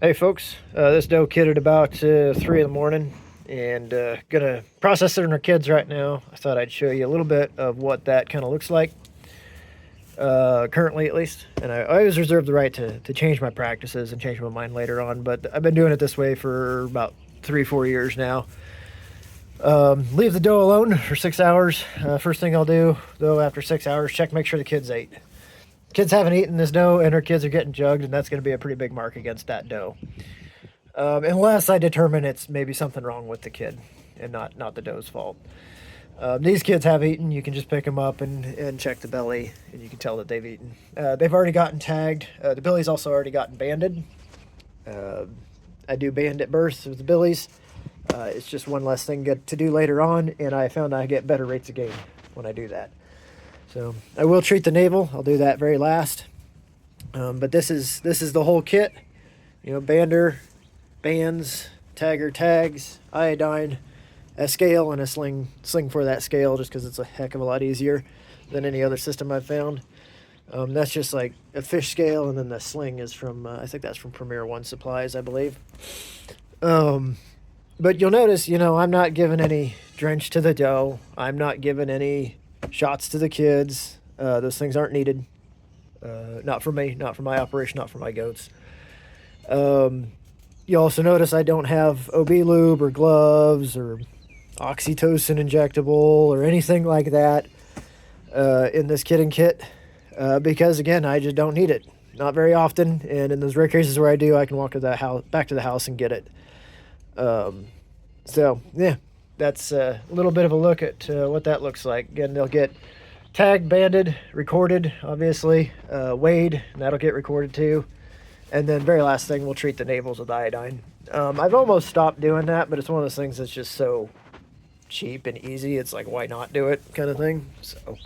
Hey folks, this doe kid at about 3 in the morning and gonna process it in her kids right now. I thought I'd show you a little bit of what that kind of looks like, currently at least. And I always reserve the right to change my practices and change my mind later on, but I've been doing it this way for about 3, 4 years now. Leave the doe alone for 6 hours. First thing I'll do, though, after 6 hours, check, make sure the kids ate. Kids haven't eaten this doe, and her kids are getting jugged, and that's going to be a pretty big mark against that doe. Unless I determine it's maybe something wrong with the kid and not the doe's fault. These kids have eaten. You can just pick them up and check the belly, and you can tell that they've eaten. They've already gotten tagged. The billy's also already gotten banded. Uh, I do band at birth with the billies. It's just one less thing to do later on, and I found I get better rates of gain when I do that. So I will treat the navel. I'll do that very last. But this is the whole kit. Bander, bands, tagger tags, iodine, a scale, and a sling for that scale, just because it's a heck of a lot easier than any other system I've found. That's just like a fish scale, and then the sling is from I think that's from Premier One Supplies, I believe. But you'll notice, I'm not giving any drench to the doe. I'm not giving any shots to the kids. Those things aren't needed. Not for me, not for my operation, not for my goats. You also notice I don't have OB lube or gloves or oxytocin injectable or anything like that in this kitting kit because, again, I just don't need it. Not very often, and in those rare cases where I do, I can walk to the house, back to the house and get it. So, yeah, that's a little bit of a look at what that looks like. Again, they'll get tagged, banded, recorded, obviously, weighed, and that'll get recorded too. And then very last thing, we'll treat the navels with iodine. I've almost stopped doing that, but it's one of those things that's just so cheap and easy. It's like, why not do it kind of thing. So